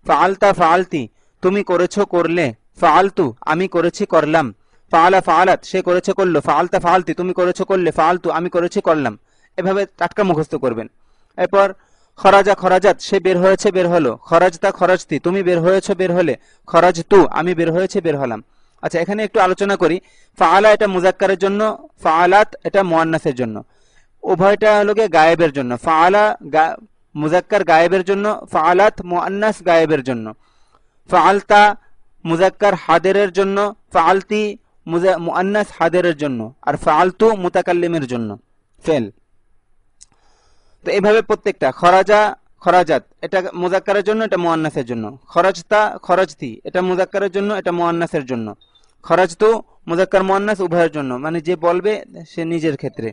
ফাআলতা ফাআলতি, তুমি করেছো করলে। ফাআলতু, আমি করেছি করলাম। ফাআলা ফাআলাত, সে করেছে করলো। ফাআলতা ফাআলতি, তুমি করেছো করলে। ফাআলতু, আমি করেছি করলাম। এভাবে টাটকা মুখস্থ করবেন। এরপর খরাজা খরাজাত, সে বের হয়েছে বের হলো। খরাজতা খরাজতি, তুমি বের হয়েছো বের হলে। খরাজতু, আমি বের হয়েছে বের হলাম। আচ্ছা, এখানে একটু আলোচনা করি। ফাআলা এটা মুজাক্কারের জন্য, ফাআলাত এটা মুয়ান্নাসের জন্য, উভয়টা হলো গিয়ে গায়েবের জন্য। ফাআলা মুজাক্কার গায়েবের জন্য, ফাআলাত মুআন্নাস গায়েবের জন্য। ফাআলতা মুযাক্কার হাদিরের জন্য, ফাআলতি মুআন্নাস হাদিরের জন্য, আর ফাআলতু মুতাকাল্লিমের জন্য ফেল। তো এইভাবে প্রত্যেকটা খরাজা খরাজাত এটা মুযাক্কারের জন্য, এটা মুআন্নাসের জন্য। খরাজতা খরাজতি এটা মুযাক্কারের জন্য, এটা মুআন্নাসের জন্য। খরাজতু মুযাক্কার মুআন্নাস উভয়ের জন্য, মানে যে বলবে সে নিজের ক্ষেত্রে।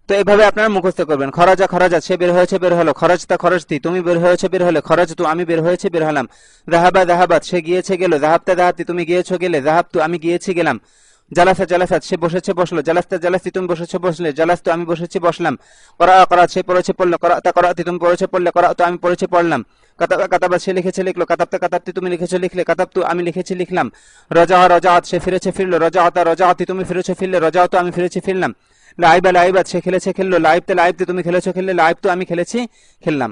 তো এইভাবে আপনারা মুখস্থ করবেন। খরাজা খরাজাত সে বের হয়েছে বের হলো, খরাজতা খরাজতি তুমি বের হয়েছে বের হলে, খরাজতু আমি বের হয়েছে বের হলাম, যাহাবা যাহাবাত সে গিয়েছে গেল, যাহাবতা যাহাবতি তুমি গিয়েছো গেলে, যাহাবতু আমি গিয়েছি গেলাম, জালাসা জালাসাত সে বসেছে বসলো, জালাস্তা জালাস্তি তুমি বসেছো বসলে, জালাস্তু আমি বসেছি বসলাম, করা করাত সে পড়েছে পড়লো, করাতা করাতি তুমি পড়েছে পড়লে, করাতু আমি পড়েছি পড়লাম, কাতাবা কাতাবাত সে লিখেছে লিখলো, কাতাবতা কাতাবতি তুমি লিখেছো লিখলে, কাতাবতু আমি লিখেছি লিখলাম, রাজাহা রাজাআত সে ফিরেছে ফিরলো, রাজাআতা রাজাআতি তুমি ফিরেছো ফিরলে, রাজাআতু আমি ফিরেছি ফিরলাম, লাইবা লাইবাত সে খেলেছে খেললো, লাইবতে লাইবতে তুমি খেলেছো খেললে, লাইবতু আমি খেলেছি খেললাম।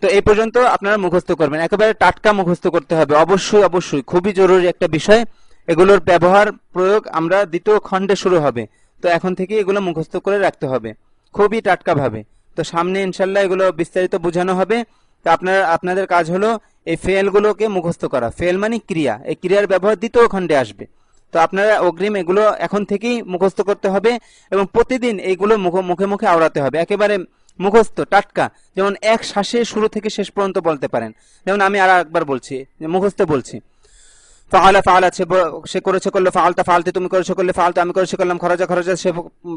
তো এই পর্যন্ত আপনারা মুখস্থ করবেন, একেবারে টাটকা মুখস্থ করতে হবে, অবশ্যই অবশ্যই খুবই জরুরি একটা বিষয়। এগুলোর ব্যবহার প্রয়োগ আমরা দ্বিতীয় খণ্ডে শুরু হবে, তো এখন থেকে এগুলো মুখস্থ করে রাখতে হবে খুবই টাটকা ভাবে। তো সামনে ইনশাল্লাহ এগুলো বিস্তারিত বোঝানো হবে। তো আপনাদের কাজ হলো এই ফেলগুলোকে মুখস্থ করা। ফেল মানে ক্রিয়া, এই ক্রিয়ার ব্যবহার দ্বিতীয় খণ্ডে আসবে। তো আপনারা অগ্রিম এগুলো এখন থেকেই মুখস্থ করতে হবে এবং প্রতিদিন এইগুলো মুখে মুখে আওড়াতে হবে, একেবারে মুখস্থ টাটকা, যেমন এক শ্বাসে শুরু থেকে শেষ পর্যন্ত বলতে পারেন। যেমন আমি আর একবার বলছি, মুখস্থ বলছি। ফাআলা ফাআলাত সে করেছে করলো, ফাআলতা ফাআলতি তুমি করেছো করলে, ফাআলতু আমি করেছি করলাম, খরাজা খরাজাত সে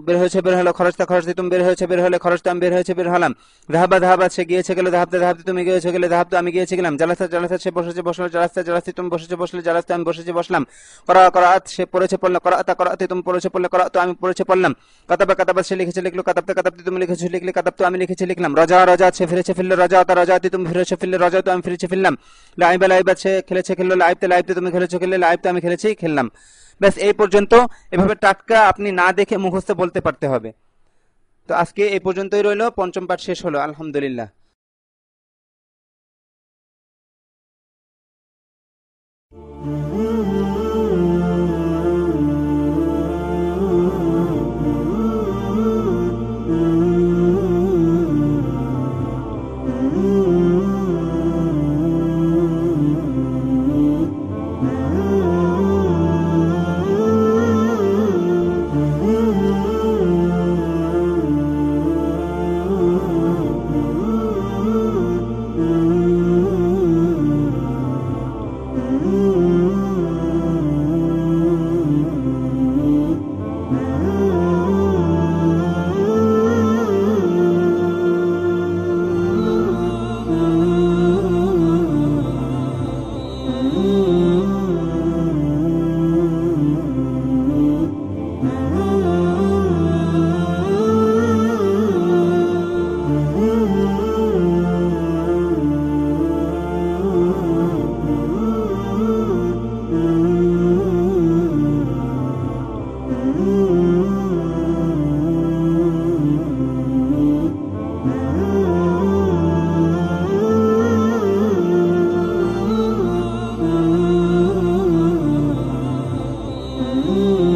বের হয়েছে বের হলো, খরজতা খরজতি তুমি বের হয়েছে বের হলে, খরজতা আমি বের হয়েছে বের হলাম, যাহাবা যাহাবাত সে গিয়েছে গেল, যাহাবতা যাহাবতি তুমি গিয়েছো গেলে, যাহাবতু আমি গিয়েছি গেলাম, জালাসা জালাসাত সে বসেছে বসলো, জালাস্তা জালাস্তি তুমি বসেছে বসলে, জালাস্তা আমি বসেছি বসলাম, করা করাত সে পড়েছে পড়লো, করাতা করাতি তুমি পড়েছে পড়লে, করাতু আমি পড়েছে পড়লাম, কাতাবা কাতাবাত সে লিখেছে লিখলো, কাতাবতা কাতাবতি তুমি লিখেছো লিখলে, কাতাবতু আমি লিখেছি লিখলাম, রাজা রাজাত সে ফিরেছে ফিরলো, রাজাতা রাজাতি তুমি ফিরেছো ফিরলে, রাজাতু আমি ফিরেছি ফিরলাম, লাইবা লাইবাত সে খেলেছে খেললো, লাইবতে লাইবতে তুমি খেলেছো খেললে, লাইবতে আমি খেলেছি খেললাম। ব্যাস এই পর্যন্ত। এভাবে টাটকা আপনি না দেখে মুখস্থ বলতে পারতে হবে। তো আজকে এই পর্যন্তই রইল, পঞ্চম পাঠ শেষ হলো আলহামদুলিল্লাহ। Mm-hmm.